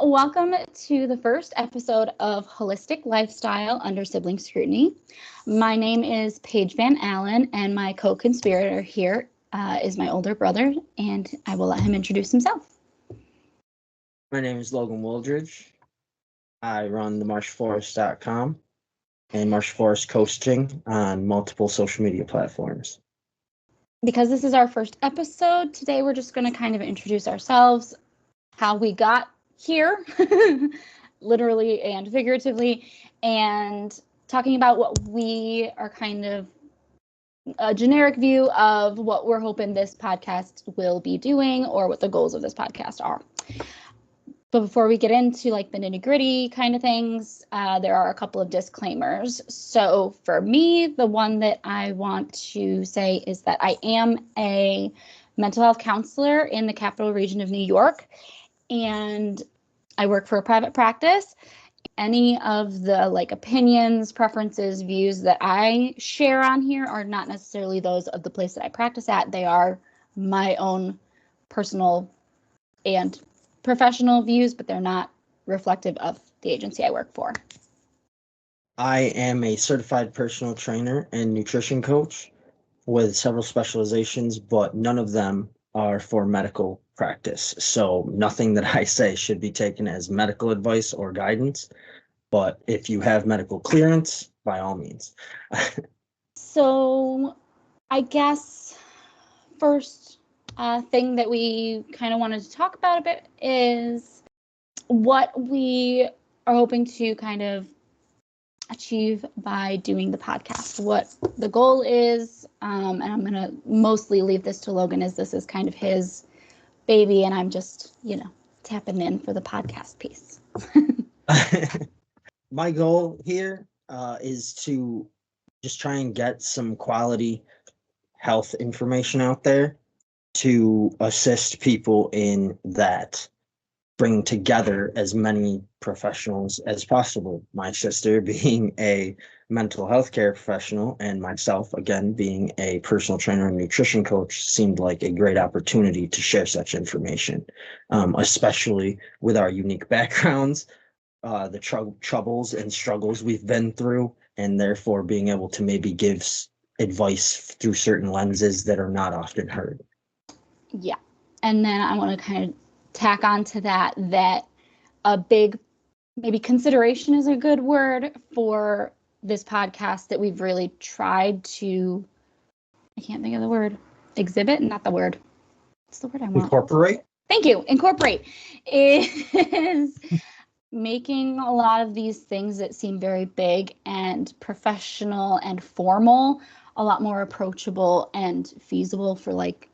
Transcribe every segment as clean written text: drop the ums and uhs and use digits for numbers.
Welcome to the first episode of Holistic Lifestyle Under Sibling Scrutiny. My name is Paige Van Allen, and my co-conspirator here is my older brother, and I will let him introduce himself. My name is Logan Wooldridge. I run the marshforest.com and Marsh Forest Coaching on multiple social media platforms. Because this is our first episode, today we're just going to kind of introduce ourselves, how we got here, literally and figuratively, and talking about what we are kind of a generic view of what we're hoping this podcast will be doing or what the goals of this podcast are. But before we get into like the nitty-gritty kind of things, there are a couple of disclaimers. So for me, the one that I want to say is that I am a mental health counselor in the Capital Region of New York, and I work for a private practice. Any of the like opinions, preferences, views that I share on here are not necessarily those of the place that I practice at. They are my own personal and professional views, but they're not reflective of the agency I work for. I am a certified personal trainer and nutrition coach with several specializations, but none of them are for medical practice. So nothing that I say should be taken as medical advice or guidance. But if you have medical clearance, by all means. So I guess first thing that we kind of wanted to talk about a bit is what we are hoping to kind of achieve by doing the podcast, what the goal is, and I'm going to mostly leave this to Logan as this is kind of his baby and I'm just, tapping in for the podcast piece. My goal here is to just try and get some quality health information out there to assist people in that, bring together as many professionals as possible. My sister being a mental health care professional and myself, again, being a personal trainer and nutrition coach, seemed like a great opportunity to share such information, especially with our unique backgrounds, the troubles and struggles we've been through, and therefore being able to maybe give advice through certain lenses that are not often heard. Yeah. And then I want to kind of tack on to that a big, maybe consideration is a good word for this podcast that we've really tried to, I can't think of the word, exhibit, not the word. What's the word I want? Incorporate. Thank you. Incorporate is making a lot of these things that seem very big and professional and formal a lot more approachable and feasible for like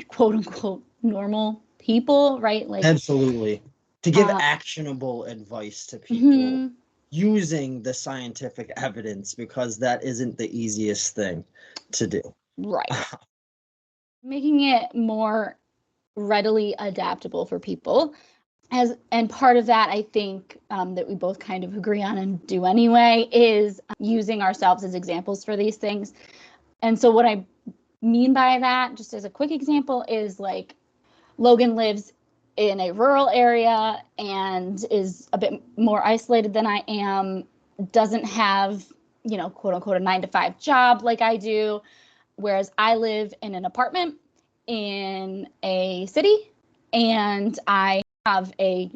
quote unquote normal people, right? Like absolutely, to give actionable advice to people using the scientific evidence, because that isn't the easiest thing to do. Right. Making it more readily adaptable for people. And part of that, I think, that we both kind of agree on and do anyway, is using ourselves as examples for these things. And so what I mean by that, just as a quick example, is like Logan lives in a rural area and is a bit more isolated than I am, doesn't have, quote unquote, a 9-to-5 job like I do, whereas I live in an apartment in a city and I have a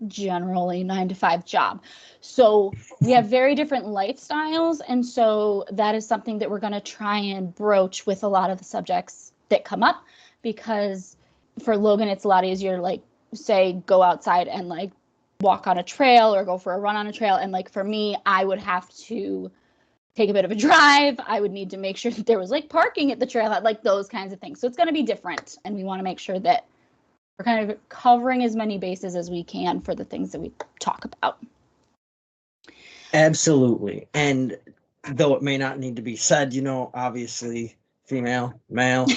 generally 9-to-5 job. So we have very different lifestyles. And so that is something that we're going to try and broach with a lot of the subjects that come up, because for Logan, it's a lot easier to like say, go outside and like walk on a trail or go for a run on a trail. And like, for me, I would have to take a bit of a drive. I would need to make sure that there was like parking at the trailhead, like those kinds of things. So it's going to be different. And we want to make sure that we're kind of covering as many bases as we can for the things that we talk about. Absolutely. And though it may not need to be said, obviously female, male.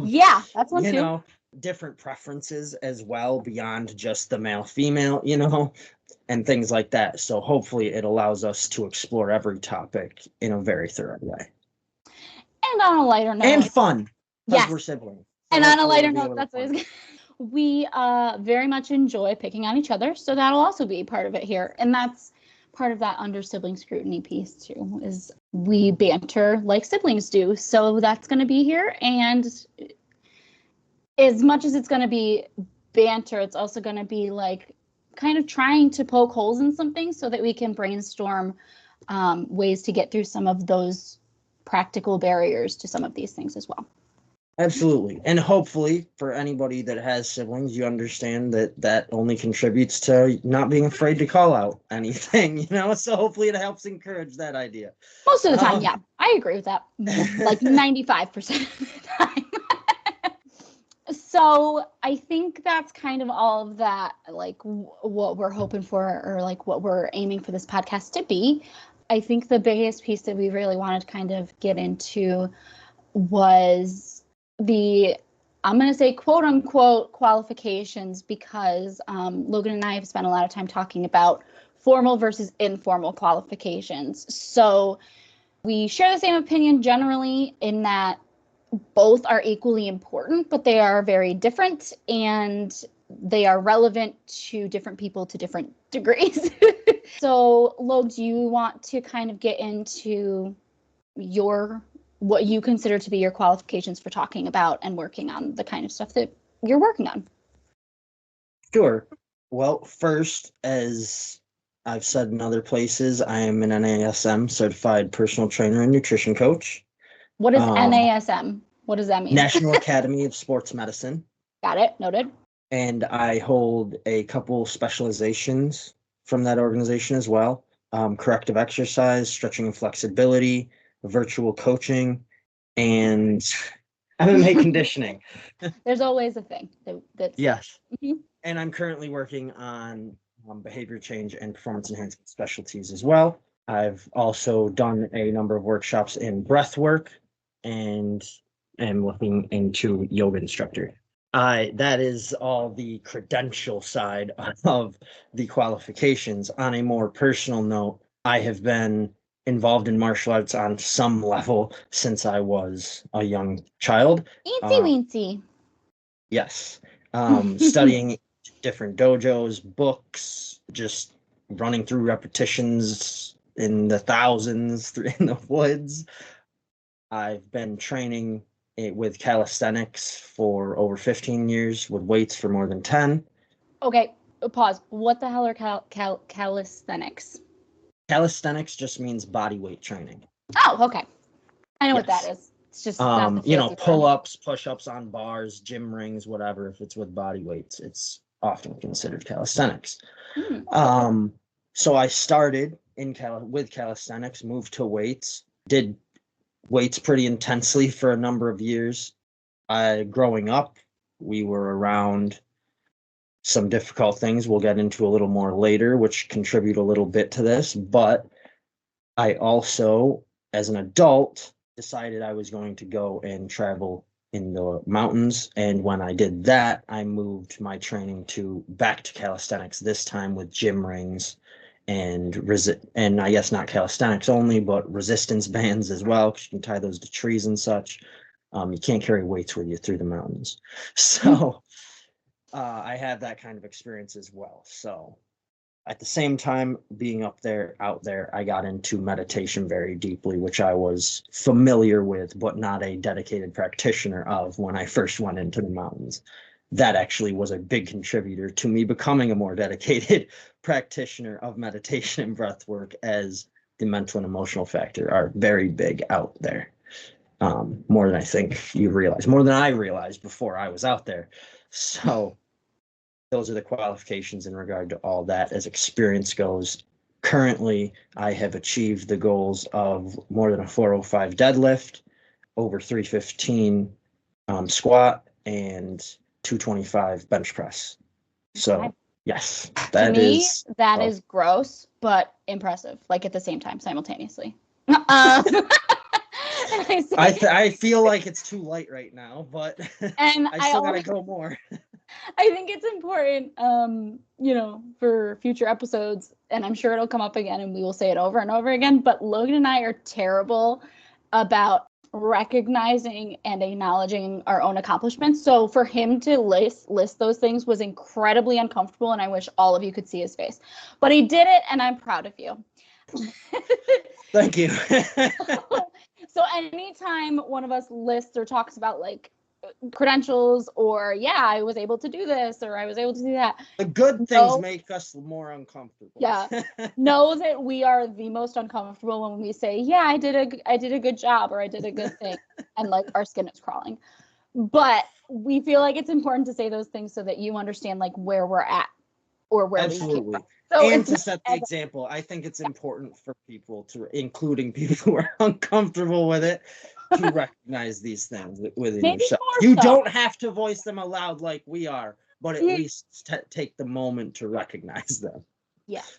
Yeah, that's one too. Different preferences as well beyond just the male, female, and things like that. So hopefully it allows us to explore every topic in a very thorough way. And on a lighter note. And fun. Yes. We're siblings. So and on a lighter note, that's what we very much enjoy picking on each other, so that'll also be part of it here. And that's part of that under sibling scrutiny piece too, is we banter like siblings do. So that's going to be here. And as much as it's going to be banter, it's also going to be like kind of trying to poke holes in something so that we can brainstorm ways to get through some of those practical barriers to some of these things as well. Absolutely. And hopefully for anybody that has siblings, you understand that that only contributes to not being afraid to call out anything, so hopefully it helps encourage that idea. Most of the time, yeah, I agree with that. Like 95% of the time. So I think that's kind of all of that, like what we're hoping for, or like what we're aiming for this podcast to be. I think the biggest piece that we really wanted to kind of get into was I'm going to say quote unquote qualifications, because Logan and I have spent a lot of time talking about formal versus informal qualifications. So we share the same opinion generally in that both are equally important, but they are very different and they are relevant to different people to different degrees. So Log, do you want to kind of get into what you consider to be your qualifications for talking about and working on the kind of stuff that you're working on? Sure. Well, first, as I've said in other places, I am an NASM certified personal trainer and nutrition coach. What is NASM? What does that mean? National Academy of Sports Medicine. Got it. Noted. And I hold a couple specializations from that organization as well. Corrective exercise, stretching and flexibility, virtual coaching, and MMA conditioning. There's always a thing that's yes. Mm-hmm. And I'm currently working on behavior change and performance enhancement specialties as well. I've also done a number of workshops in breath work and am looking into yoga instructor. That is all the credential side of the qualifications. On a more personal note, I have been involved in martial arts on some level since I was a young child. Eensy weensy. Yes. Studying different dojos, books, just running through repetitions in the thousands in the woods. I've been training with calisthenics for over 15 years, with weights for more than 10. Okay, pause. What the hell are calisthenics? Calisthenics just means body weight training. Oh, okay. I know what that is. It's just pull-ups, push-ups on bars, gym rings, whatever. If it's with body weights, it's often considered calisthenics. So I started with calisthenics, moved to weights, did weights pretty intensely for a number of years. Growing up, we were around some difficult things we'll get into a little more later, which contribute a little bit to this. But I also, as an adult, decided I was going to go and travel in the mountains. And when I did that, I moved my training back to calisthenics, this time with gym rings and I guess not calisthenics only, but resistance bands as well, because you can tie those to trees and such. You can't carry weights with you through the mountains. So I have that kind of experience as well. So at the same time, being out there, I got into meditation very deeply, which I was familiar with, but not a dedicated practitioner of when I first went into the mountains. That actually was a big contributor to me becoming a more dedicated practitioner of meditation and breath work, as the mental and emotional factor are very big out there. More than I think you realize, more than I realized before I was out there. So those are the qualifications in regard to all that as experience goes. Currently, I have achieved the goals of more than a 405 deadlift, over 315 squat, and 225 bench press. So yes, that is gross, but impressive, like at the same time, simultaneously. I feel like it's too light right now, but and I still gotta go more. I think it's important, for future episodes, and I'm sure it'll come up again and we will say it over and over again, but Logan and I are terrible about recognizing and acknowledging our own accomplishments. So for him to list those things was incredibly uncomfortable, and I wish all of you could see his face. But he did it, and I'm proud of you. Thank you. So anytime one of us lists or talks about like credentials or I was able to do this or I was able to do that, The good things make us more uncomfortable. Yeah. Know that we are the most uncomfortable when we say, I did a good job or I did a good thing, and like our skin is crawling. But we feel like it's important to say those things so that you understand like where we're at or where Absolutely. we came from. So and to set the example, I think it's important for people including people who are uncomfortable with it, to recognize these things within yourself. You don't have to voice them aloud like we are, but at least take the moment to recognize them. Yes.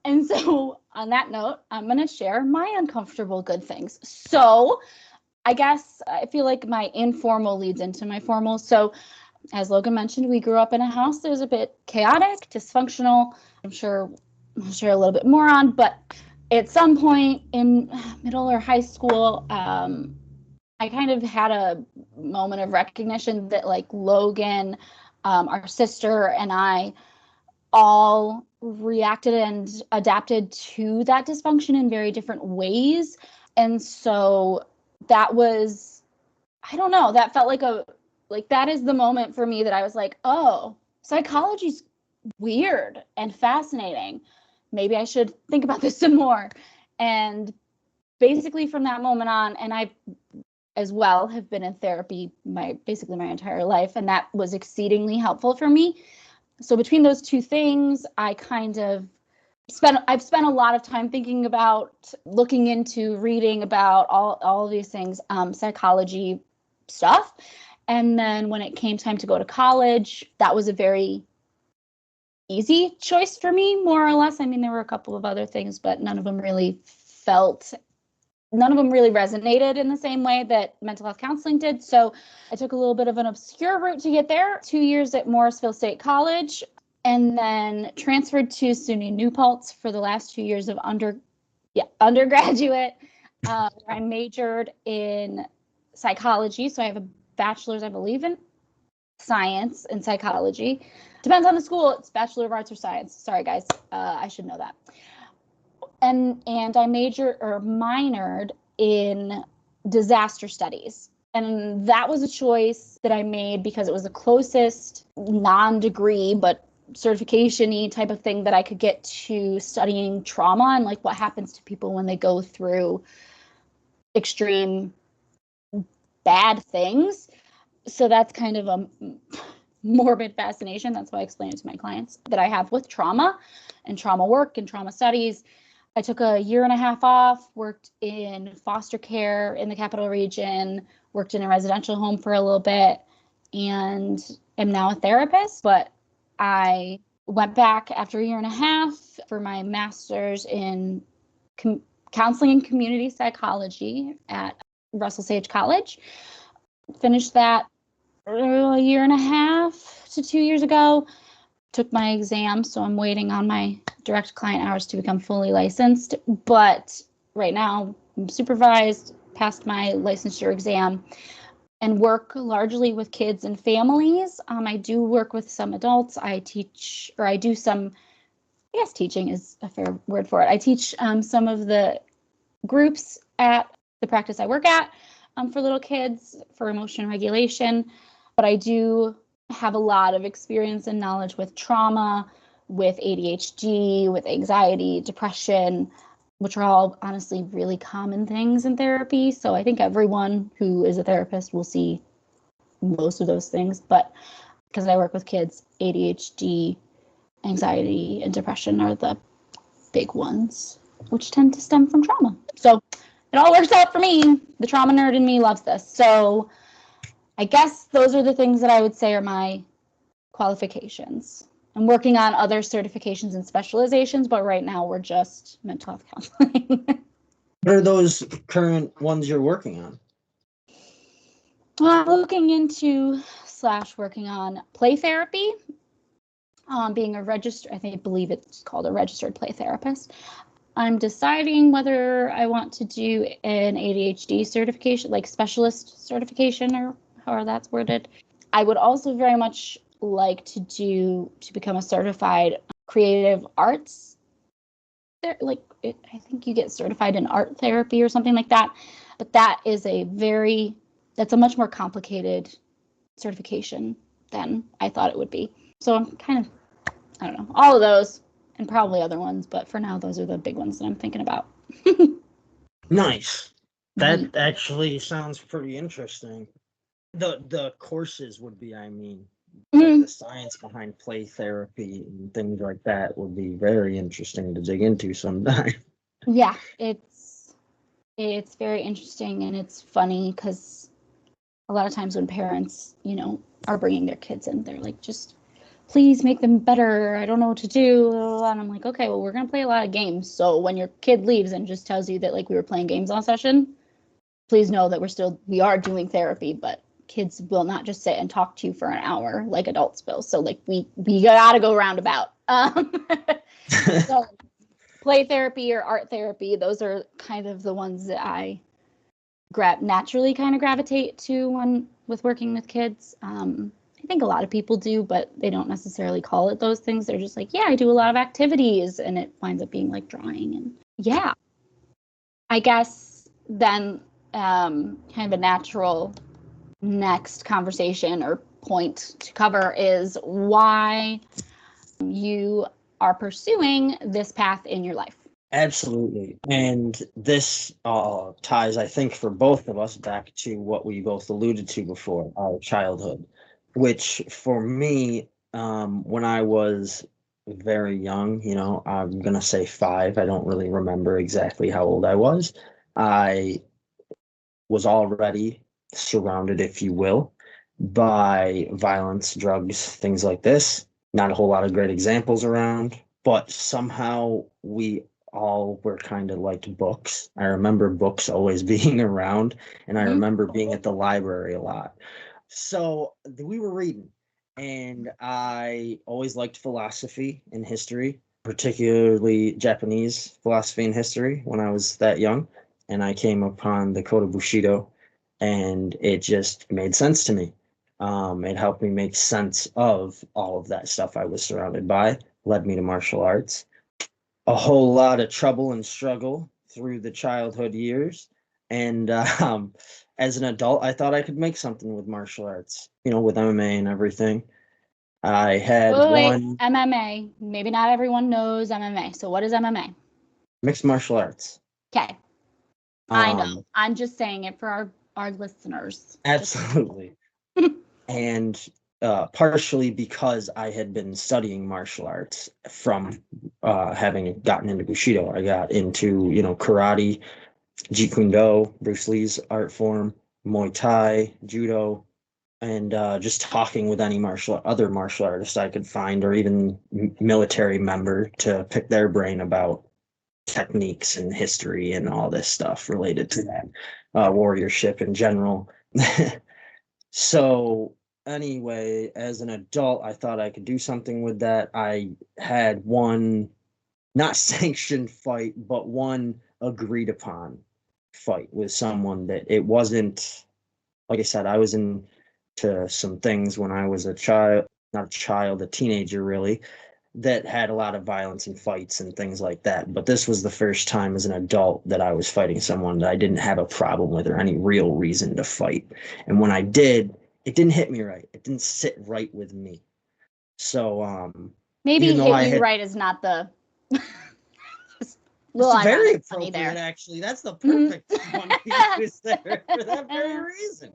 And so on that note, I'm going to share my uncomfortable good things. So I guess I feel like my informal leads into my formal. So as Logan mentioned, we grew up in a house that was a bit chaotic, dysfunctional. I'm sure I'll share a little bit more on, but at some point in middle or high school, I kind of had a moment of recognition that like Logan, our sister, and I all reacted and adapted to that dysfunction in very different ways. And so that was, I don't know, that felt like that is the moment for me that I was like, oh, psychology's weird and fascinating. Maybe I should think about this some more. And basically from that moment on, and I as well have been in therapy basically my entire life, and that was exceedingly helpful for me. So between those two things, I've spent a lot of time thinking about, looking into, reading about all of these things, psychology stuff. And then when it came time to go to college, that was a very easy choice for me, more or less. I mean, there were a couple of other things, but none of them really resonated in the same way that mental health counseling did. So I took a little bit of an obscure route to get there, 2 years at Morrisville State College, and then transferred to SUNY New Paltz for the last 2 years of undergraduate. I majored in psychology. So I have a bachelor's, I believe, in science and psychology. Depends on the school. It's Bachelor of Arts or Science. Sorry, guys. I should know that. And I minored in disaster studies. And that was a choice that I made because it was the closest non-degree but certification-y type of thing that I could get to studying trauma and like what happens to people when they go through extreme bad things. So that's kind of a morbid fascination. That's why I explain it to my clients that I have with trauma and trauma work and trauma studies. I took a year and a half off, worked in foster care in the Capital Region, worked in a residential home for a little bit, and am now a therapist. But I went back after a year and a half for my master's in counseling and community psychology at Russell Sage College. Finished that a year and a half to 2 years ago. Took my exam, so I'm waiting on my direct client hours to become fully licensed. But right now, I'm supervised, passed my licensure exam, and work largely with kids and families. I do work with some adults. I teach, or I do some, I guess teaching is a fair word for it. I teach some of the groups at the practice I work at for little kids for emotion regulation. But I do have a lot of experience and knowledge with trauma, with ADHD, with anxiety, depression, which are all honestly really common things in therapy. So I think everyone who is a therapist will see most of those things. But because I work with kids, ADHD, anxiety, and depression are the big ones, which tend to stem from trauma. So it all works out for me. The trauma nerd in me loves this. So I guess those are the things that I would say are my qualifications. I'm working on other certifications and specializations, but right now we're just mental health counseling. What are those current ones you're working on? I'm looking into / working on play therapy, being a registered, I believe it's called a registered play therapist. I'm deciding whether I want to do an ADHD certification, like specialist certification, or however that's worded. I would also very much like to become a certified creative arts. I think you get certified in art therapy or something like that. But that's a much more complicated certification than I thought it would be. So I'm kind of, I don't know, all of those and probably other ones, but for now, those are the big ones that I'm thinking about. Nice. That actually sounds pretty interesting. The courses would be, I mean, like the science behind play therapy and things like that would be very interesting to dig into sometime. Yeah, it's very interesting, and it's funny because a lot of times when parents, are bringing their kids in, they're like, just please make them better. I don't know what to do. And I'm like, okay, well, we're going to play a lot of games. So when your kid leaves and just tells you that like we were playing games all session, please know that we are doing therapy, but kids will not just sit and talk to you for an hour like adults will. So like we got to go roundabout. So play therapy or art therapy, those are kind of the ones that I naturally kind of gravitate to when with working with kids. I think a lot of people do, but they don't necessarily call it those things. They're just like, yeah, I do a lot of activities, and it winds up being like drawing. And yeah, I guess then kind of a natural next conversation or point to cover is why you are pursuing this path in your life. Absolutely. And this ties, I think, for both of us back to what we both alluded to before, our childhood, which for me, when I was very young, I'm going to say 5. I don't really remember exactly how old I was. I was already surrounded, if you will, by violence, drugs, things like this. Not a whole lot of great examples around, but somehow we all were kind of like books. I remember books always being around, and I remember being at the library a lot. So we were reading, and I always liked philosophy and history, particularly Japanese philosophy and history when I was that young. And I came upon the Code of Bushido, and it just made sense to me. It helped me make sense of all of that stuff I was surrounded by, led me to martial arts. A whole lot of trouble and struggle through the childhood years. And as an adult, I thought I could make something with martial arts, with MMA and everything. I had one MMA. Maybe not everyone knows MMA. So what is MMA? mixed martial arts. Okay. I know. I'm just saying it for our listeners. Absolutely. And partially because I had been studying martial arts from having gotten into Bushido. I got into, karate, Jeet Kune Do, Bruce Lee's art form, Muay Thai, Judo, and just talking with any other martial artist I could find, or even military member to pick their brain about techniques and history and all this stuff related to that, warriorship in general. So anyway, as an adult, I thought I could do something with that. I had one not sanctioned fight, but one agreed upon fight with someone that it wasn't, like I said, I was into some things when I was a child, not a child, a teenager really, that had a lot of violence and fights and things like that. But this was the first time as an adult that I was fighting someone that I didn't have a problem with or any real reason to fight. And when I did, it didn't hit me right. It didn't sit right with me. So maybe hit you right is not the it's very appropriate, actually. That's the perfect one to use there for that very reason.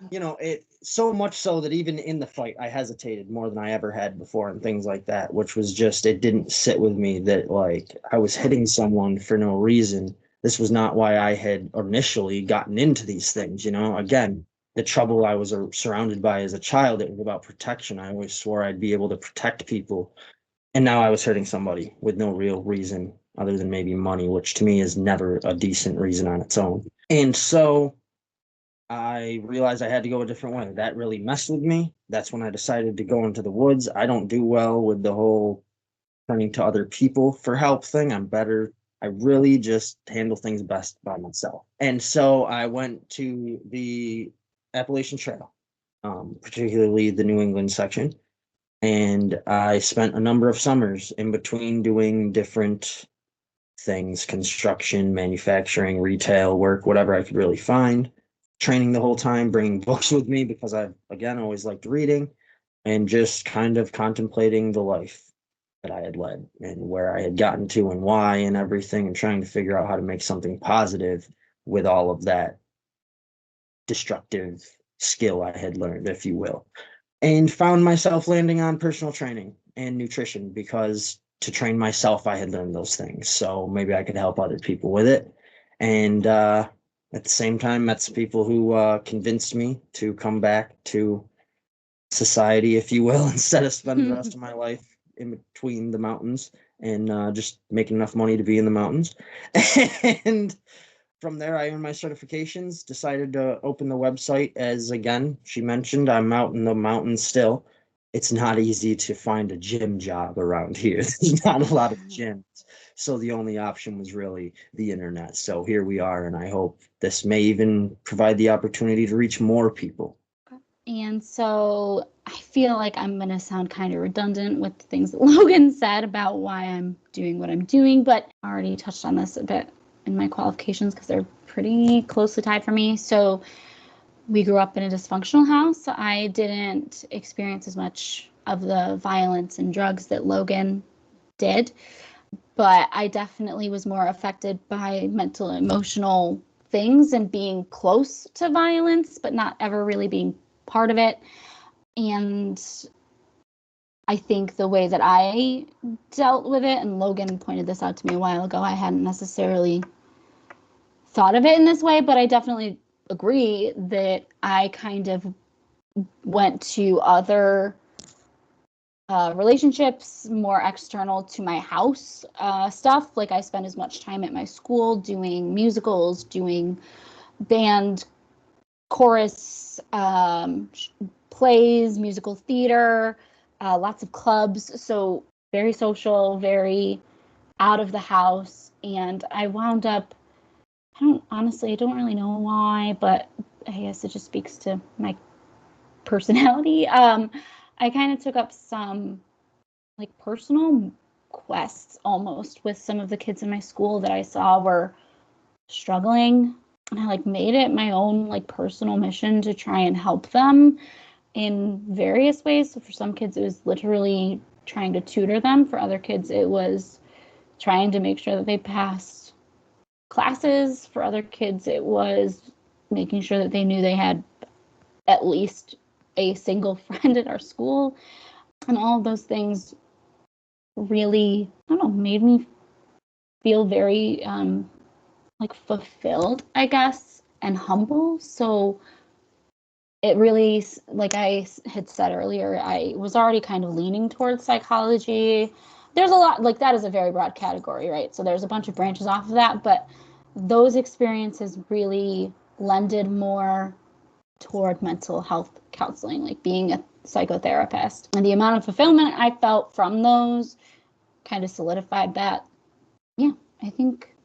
It so much so that even in the fight, I hesitated more than I ever had before and things like that, which was just, it didn't sit with me that like I was hitting someone for no reason. This was not why I had initially gotten into these things. Again, the trouble I was surrounded by as a child, it was about protection. I always swore I'd be able to protect people. And now I was hurting somebody with no real reason other than maybe money, which to me is never a decent reason on its own. And so I realized I had to go a different way. That really messed with me. That's when I decided to go into the woods. I don't do well with the whole turning to other people for help thing. I'm better I really just handle things best by myself. And so I went to the Appalachian Trail, particularly the New England section. And I spent a number of summers in between doing different things, construction, manufacturing, retail work, whatever I could really find, training the whole time, bringing books with me because I, again, always liked reading, and just kind of contemplating the life that I had led and where I had gotten to and why and everything, and trying to figure out how to make something positive with all of that destructive skill I had learned, if you will. And found myself landing on personal training and nutrition because to train myself, I had learned those things. So maybe I could help other people with it. And at the same time, met some people who convinced me to come back to society, if you will, instead of spending the rest of my life in between the mountains and just making enough money to be in the mountains. And from there, I earned my certifications, decided to open the website as, again, she mentioned, I'm out in the mountains still. It's not easy to find a gym job around here. There's not a lot of gyms. So the only option was really the internet. So here we are, and I hope this may even provide the opportunity to reach more people. And so I feel like I'm going to sound kind of redundant with the things that Logan said about why I'm doing what I'm doing, but I already touched on this a bit in my qualifications because they're pretty closely tied for me. So we grew up in a dysfunctional house. I didn't experience as much of the violence and drugs that Logan did, but I definitely was more affected by mental and emotional things and being close to violence, but not ever really being part of it. And I think the way that I dealt with it, and Logan pointed this out to me a while ago, I hadn't necessarily thought of it in this way, but I definitely agree that I kind of went to other relationships more external to my house stuff. Like I spent as much time at my school doing musicals, doing band, chorus, plays, musical theater, lots of clubs. So very social, very out of the house. And I wound up, I don't really know why, but I guess it just speaks to my personality. I kind of took up some like personal quests almost with some of the kids in my school that I saw were struggling. And I like made it my own like personal mission to try and help them in various ways. So for some kids, it was literally trying to tutor them. For other kids, it was trying to make sure that they passed classes. For other kids, it was making sure that they knew they had at least a single friend at our school. And all of those things really, I don't know, made me feel very like fulfilled, I guess, and humble. So it really, like I had said earlier, I was already kind of leaning towards psychology. There's a lot, like that is a very broad category, right? So there's a bunch of branches off of that, but those experiences really lended more toward mental health counseling, like being a psychotherapist. And the amount of fulfillment I felt from those kind of solidified that. Yeah, I think,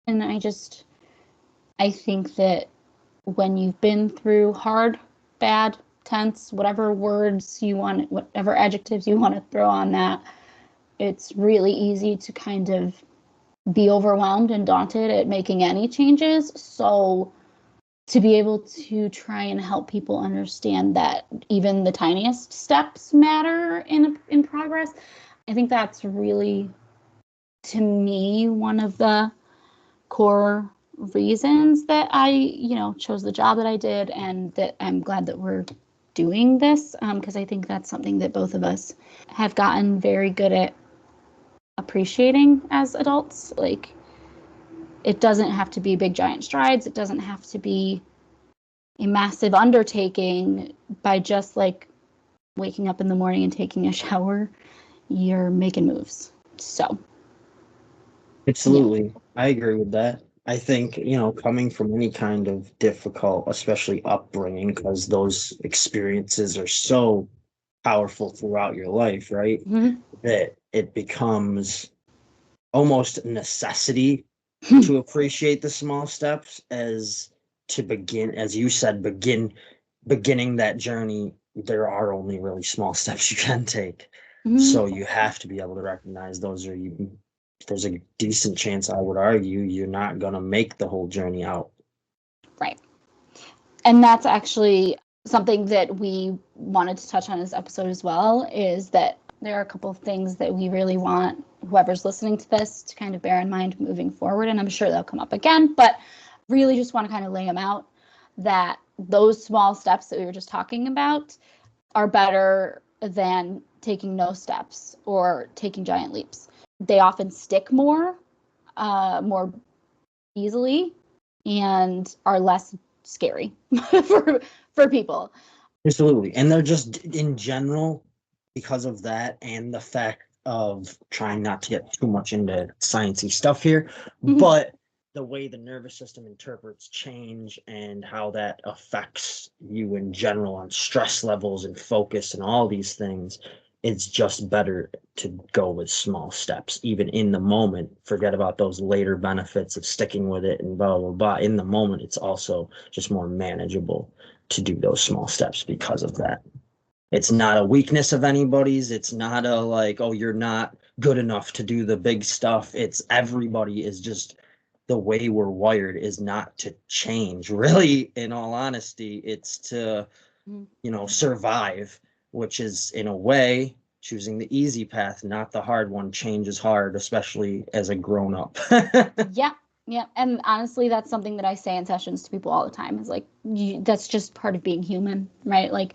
and I think that when you've been through hard, bad, tense, whatever words you want, whatever adjectives you want to throw on that, it's really easy to kind of be overwhelmed and daunted at making any changes. So to be able to try and help people understand that even the tiniest steps matter in progress, I think that's really, to me, one of the core reasons that I, chose the job that I did, and that I'm glad that we're doing this, because I think that's something that both of us have gotten very good at appreciating as adults. Like, it doesn't have to be big giant strides. It doesn't have to be a massive undertaking. By just like waking up in the morning and taking a shower, you're making moves. So Absolutely. I agree with that. I think, coming from any kind of difficult, especially upbringing, because those experiences are so powerful throughout your life, right? yeah. That it becomes almost necessity to appreciate the small steps as to begin, as you said, beginning that journey. There are only really small steps you can take. So you have to be able to recognize those are you. There's a decent chance, I would argue, you're not going to make the whole journey out. Right. And that's actually something that we wanted to touch on in this episode as well, is that there are a couple of things that we really want whoever's listening to this to kind of bear in mind moving forward. And I'm sure they'll come up again, but really just want to kind of lay them out, that those small steps that we were just talking about are better than taking no steps or taking giant leaps. They often stick more easily and are less scary for people. Absolutely. And they're just in general, because of that and the fact of trying not to get too much into sciencey stuff here, but the way the nervous system interprets change and how that affects you in general on stress levels and focus and all these things, it's just better to go with small steps, even in the moment. Forget about those later benefits of sticking with it and blah, blah, blah. In the moment, it's also just more manageable to do those small steps because of that. It's not a weakness of anybody's. It's not a like, oh, you're not good enough to do the big stuff. It's everybody is just the way we're wired is not to change. Really, in all honesty, it's to, survive, which is in a way choosing the easy path, not the hard one. Change is hard, especially as a grown up. Yeah. Yeah. And honestly, that's something that I say in sessions to people all the time, is like, that's just part of being human, right? Like,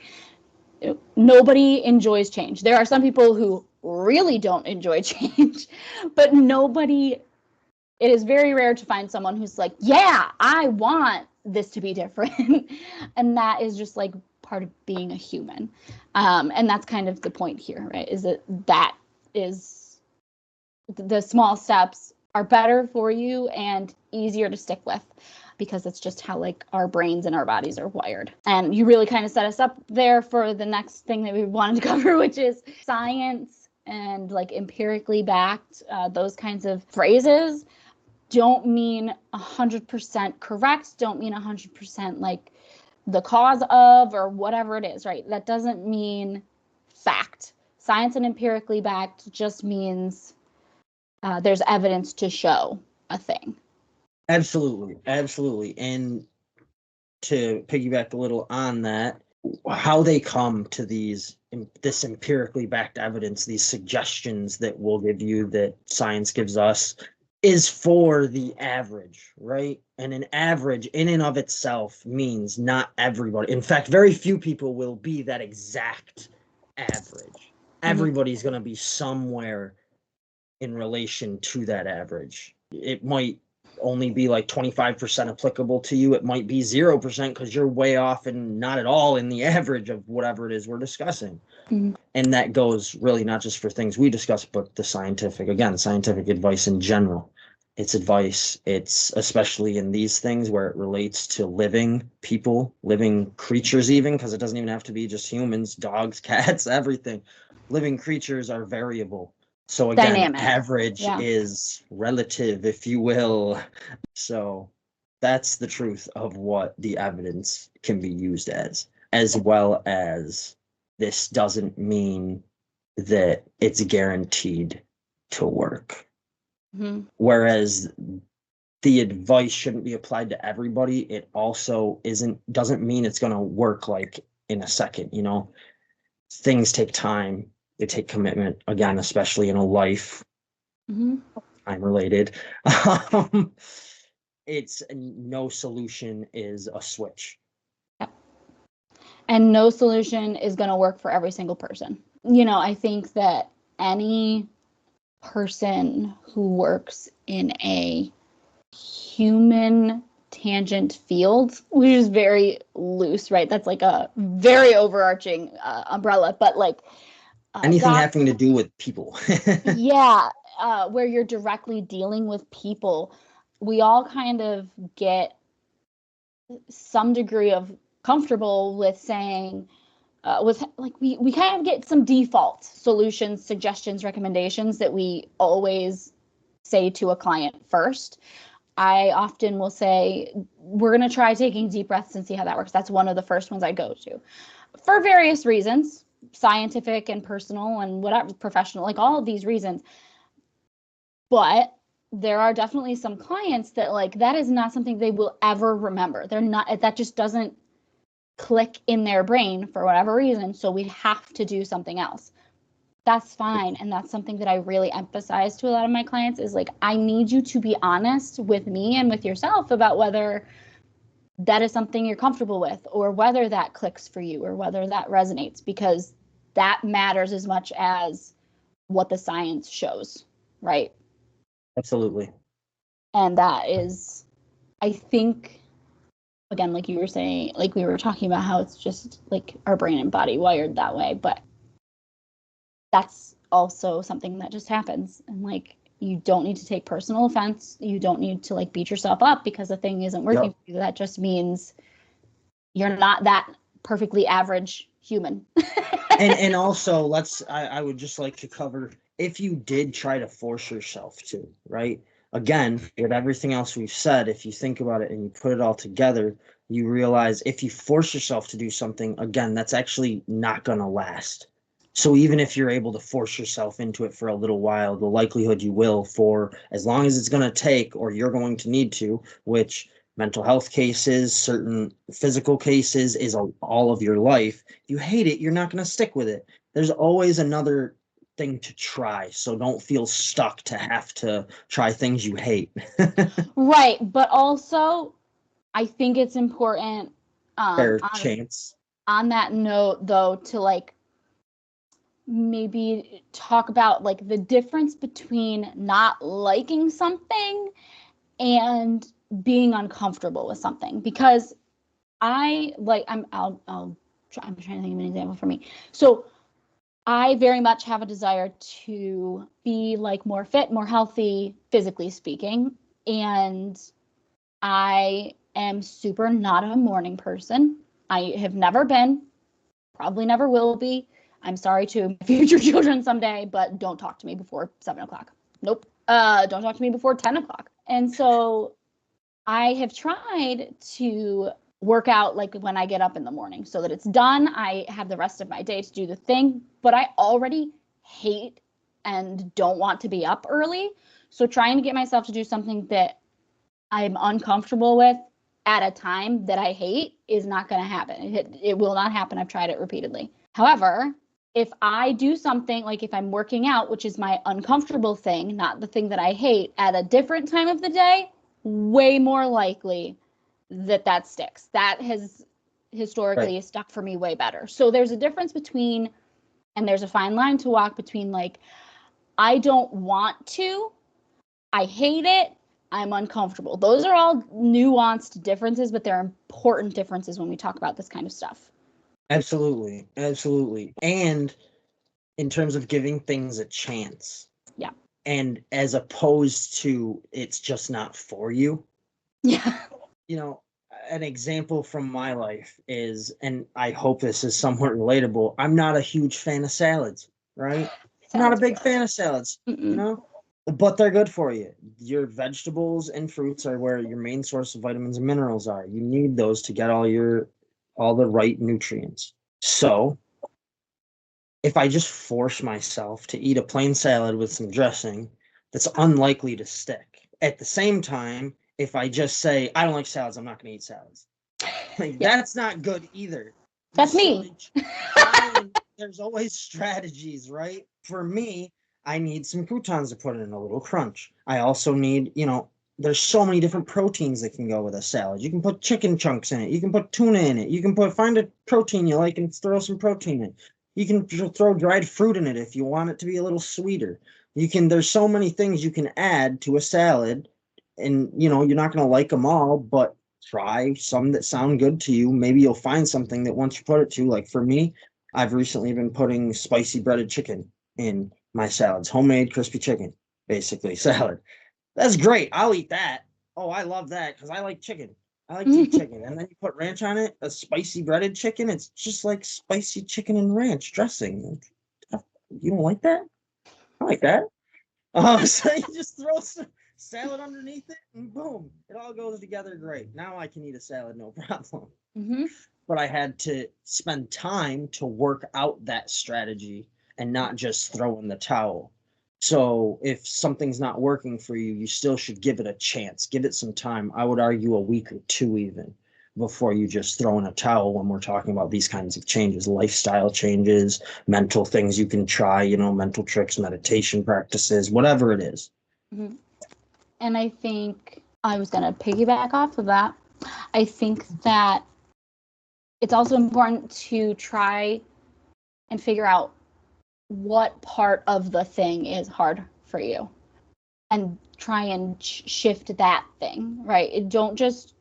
nobody enjoys change. There are some people who really don't enjoy change, but it is very rare to find someone who's like, yeah, I want this to be different. And that is just like part of being a human. And that's kind of the point here, right? Is that is the small steps are better for you and easier to stick with, because it's just how like our brains and our bodies are wired. And you really kind of set us up there for the next thing that we wanted to cover, which is science and like empirically backed, those kinds of phrases don't mean 100% correct, don't mean 100% like the cause of or whatever it is, right? That doesn't mean fact. Science and empirically backed just means there's evidence to show a thing. Absolutely. Absolutely. And to piggyback a little on that, how they come to this empirically backed evidence, these suggestions that we'll give you, that science gives us, is for the average, right? And an average in and of itself means not everybody. In fact, very few people will be that exact average. Everybody's going to be somewhere in relation to that average. It might only be like 25% applicable to you. It might be 0% because you're way off and not at all in the average of whatever it is we're discussing. And that goes really not just for things we discuss, but the scientific advice in general. It's advice. It's especially in these things where it relates to living people, living creatures, even, because it doesn't even have to be just humans, dogs, cats, everything. Living creatures are variable. So again, Dynamic. Average is relative, if you will. So that's the truth of what the evidence can be used as well as this doesn't mean that it's guaranteed to work. Whereas the advice shouldn't be applied to everybody. It also doesn't mean it's going to work like in a second. Things take time. They take commitment, again, especially in a life, time related. It's no solution is a switch. And no solution is going to work for every single person. I think that any person who works in a human tangent field, which is very loose, right? That's like a very overarching umbrella, but like anything having to do with people. Yeah, where you're directly dealing with people, we all kind of get some degree of comfortable with saying, with like we kind of get some default solutions, suggestions, recommendations that we always say to a client first. I often will say, we're going to try taking deep breaths and see how that works. That's one of the first ones I go to for various reasons, scientific and personal and whatever, professional, like all of these reasons. But there are definitely some clients that like, that is not something they will ever remember. They're not, that just doesn't click in their brain for whatever reason. So we have to do something else. That's fine. And that's something that I really emphasize to a lot of my clients is like, I need you to be honest with me and with yourself about whether that is something you're comfortable with, or whether that clicks for you, or whether that resonates, because that matters as much as what the science shows, right? Absolutely. And that is, I think, again, like you were saying, like we were talking about how it's just like our brain and body wired that way, but that's also something that just happens. And like, you don't need to take personal offense. You don't need to like beat yourself up because the thing isn't working for you. That just means you're not that perfectly average human. and also I would just like to cover, if you did try to force yourself to, right? Again, with everything else we've said, if you think about it and you put it all together, you realize if you force yourself to do something, again, that's actually not going to last. So even if you're able to force yourself into it for a little while, the likelihood you will, for as long as it's going to take, or you're going to need to, which mental health cases, certain physical cases, is all of your life. If you hate it, you're not going to stick with it. There's always another thing to try. So don't feel stuck to have to try things you hate. Right. But also, I think it's important Fair chance. on that note, though, to like maybe talk about like the difference between not liking something and being uncomfortable with something, because I'm trying to think of an example for me. So I very much have a desire to be like more fit, more healthy, physically speaking. And I am super not a morning person. I have never been, probably never will be. I'm sorry to future children someday, but don't talk to me before 7:00. Nope. Don't talk to me before 10:00. And so I have tried to work out like when I get up in the morning so that it's done. I have the rest of my day to do the thing, but I already hate and don't want to be up early. So trying to get myself to do something that I'm uncomfortable with at a time that I hate is not going to happen. It will not happen. I've tried it repeatedly. However, if I do something like if I'm working out, which is my uncomfortable thing, not the thing that I hate, at a different time of the day, way more likely that sticks. That has historically stuck for me way better. So there's a difference between, and there's a fine line to walk between like, I don't want to, I hate it, I'm uncomfortable. Those are all nuanced differences, but they're important differences when we talk about this kind of stuff. Absolutely. Absolutely. And in terms of giving things a chance. Yeah. And as opposed to it's just not for you. Yeah. You know, an example from my life is, and I hope this is somewhat relatable, I'm not a huge fan of salads, right? I'm not a big fan of salads, you know, but they're good for you. Your vegetables and fruits are where your main source of vitamins and minerals are. You need those to get all the right nutrients. So if I just force myself to eat a plain salad with some dressing, that's unlikely to stick. At the same time, if I just say, I don't like salads, I'm not going to eat salads. Like, that's not good either. That's me. There's always strategies, right? For me, I need some croutons to put in a little crunch. I also need, there's so many different proteins that can go with a salad. You can put chicken chunks in it. You can put tuna in it. You can find a protein you like and throw some protein in. You can throw dried fruit in it if you want it to be a little sweeter. There's so many things you can add to a salad, and you're not going to like them all, but try some that sound good to you. Maybe you'll find something that once you put it to, like for me, I've recently been putting spicy breaded chicken in my salads, homemade crispy chicken, basically salad. That's great. I'll eat that. Oh, I love that because I like chicken. I like to eat chicken. And then you put ranch on it, a spicy breaded chicken. It's just like spicy chicken and ranch dressing. You don't like that? I like that. So you just throw some salad underneath it, and boom, it all goes together great. Now I can eat a salad, no problem. Mm-hmm. But I had to spend time to work out that strategy and not just throw in the towel. So if something's not working for you, you still should give it a chance. Give it some time. I would argue a week or two even before you just throw in a towel when we're talking about these kinds of changes, lifestyle changes, mental things you can try, mental tricks, meditation practices, whatever it is. Mm-hmm. And I think I was going to piggyback off of that. I think that it's also important to try and figure out what part of the thing is hard for you and try and shift that thing, right? Don't just,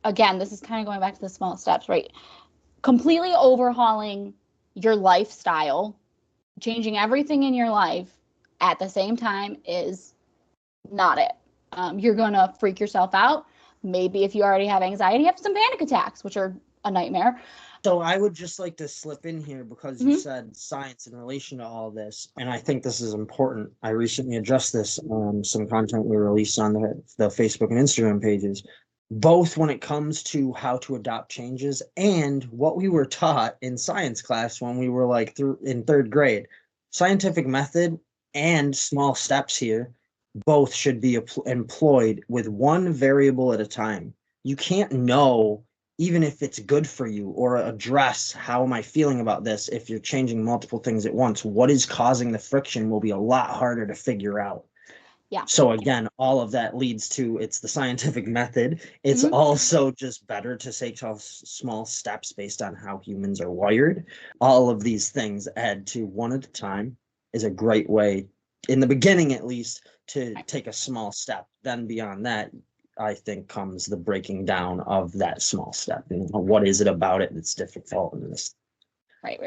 again, this is kind of going back to the small steps, right? Completely overhauling your lifestyle, changing everything in your life at the same time is not it. You're going to freak yourself out. Maybe if you already have anxiety, you have some panic attacks, which are a nightmare. So I would just like to slip in here because you said science in relation to all this, and I think this is important. I recently addressed this on some content we released on the Facebook and Instagram pages, both when it comes to how to adopt changes and what we were taught in science class when we were like in third grade. Scientific method and small steps here both should be employed with one variable at a time. You can't know even if it's good for you or address how am I feeling about this if you're changing multiple things at once. What is causing the friction will be a lot harder to figure out. Yeah. So again, all of that leads to it's the scientific method. It's also just better to take small steps based on how humans are wired. All of these things add to one at a time is a great way, in the beginning at least, to take a small step. Then beyond that, I think comes the breaking down of that small step. What is it about it that's difficult in this? Right.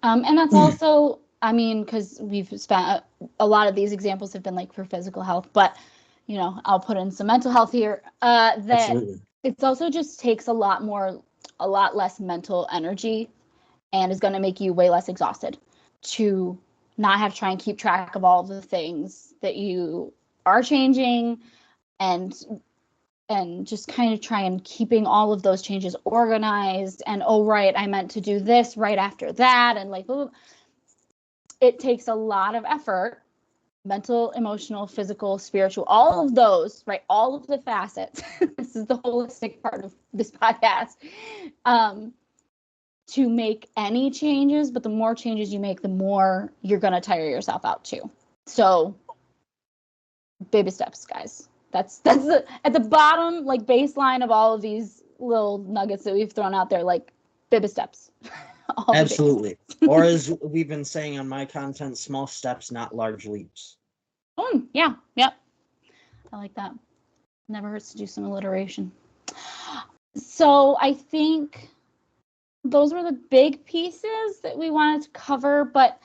And that's also, I mean, because we've spent a lot of these examples have been like for physical health, but I'll put in some mental health here. That Absolutely. It also just takes a lot less mental energy, and is going to make you way less exhausted to not have to try and keep track of all of the things that you are changing, and just kind of try and keeping all of those changes organized, and right, I meant to do this right after that, and like, ooh, it takes a lot of effort, mental, emotional, physical, spiritual, all of those, right? All of the facets. This is the holistic part of this podcast. To make any changes, but the more changes you make, the more you're going to tire yourself out too. So baby steps, guys. That's at the bottom, like baseline of all of these little nuggets that we've thrown out there, like baby steps. Absolutely. Or as we've been saying on my content, small steps, not large leaps. Yeah. Yep. I like that. Never hurts to do some alliteration. So I think those were the big pieces that we wanted to cover, but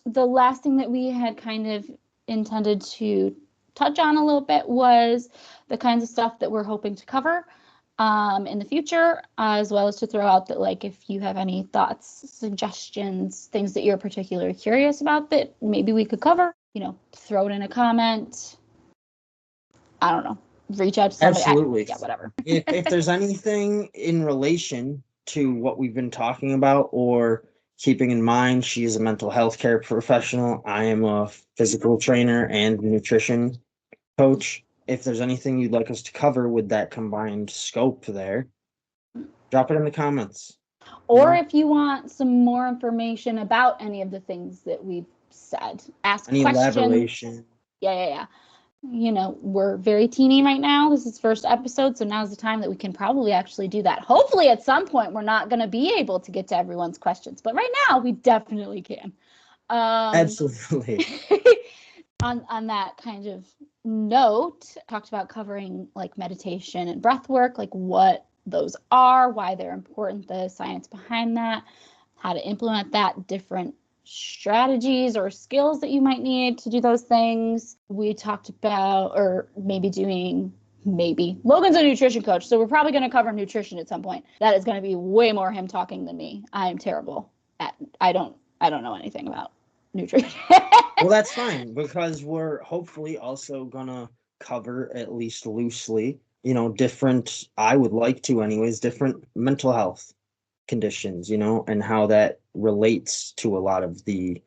the last thing that we had kind of intended to touch on a little bit was the kinds of stuff that we're hoping to cover in the future, as well as to throw out that, like, if you have any thoughts, suggestions, things that you're particularly curious about that maybe we could cover, throw it in a comment. I don't know. Reach out to somebody. Absolutely. Yeah, whatever. if there's anything in relation to what we've been talking about, or keeping in mind she is a mental health care professional, I am a physical trainer and nutrition coach. If there's anything you'd like us to cover with that combined scope there, drop it in the comments. Or if you want some more information about any of the things that we've said, ask any questions. Elaboration. Yeah. We're very teeny right now. This is first episode, so now's the time that we can probably actually do that. Hopefully at some point we're not going to be able to get to everyone's questions, but right now we definitely can. Absolutely. On that kind of note, talked about covering like meditation and breath work, like what those are, why they're important, the science behind that, how to implement that, different strategies or skills that you might need to do those things. We talked about, or maybe Logan's a nutrition coach, so we're probably going to cover nutrition at some point. That is going to be way more him talking than me. I am terrible at, I don't know anything about nutrition. Well, that's fine because we're hopefully also gonna cover at least loosely, different, I would like to anyways, different mental health conditions, and how that relates to a lot of the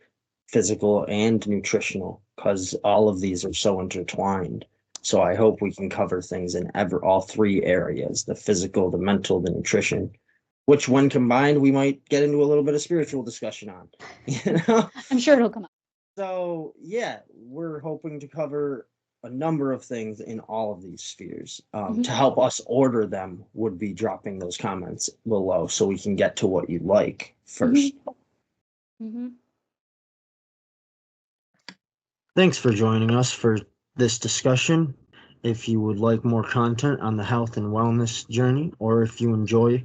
physical and nutritional, because all of these are so intertwined. So I hope we can cover things in all three areas, the physical, the mental, the nutrition, which when combined, we might get into a little bit of spiritual discussion on, I'm sure it'll come up. So yeah, we're hoping to cover a number of things in all of these spheres. To help us order them would be dropping those comments below so we can get to what you like first. Thanks for joining us for this discussion. If you would like more content on the health and wellness journey, or if you enjoy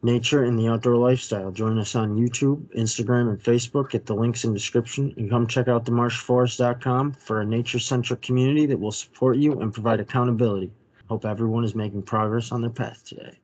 nature and the outdoor lifestyle, join us on YouTube, Instagram, and Facebook. Get the links in description, and come check out themarshforest.com for a nature-centric community that will support you and provide accountability. Hope everyone is making progress on their path today.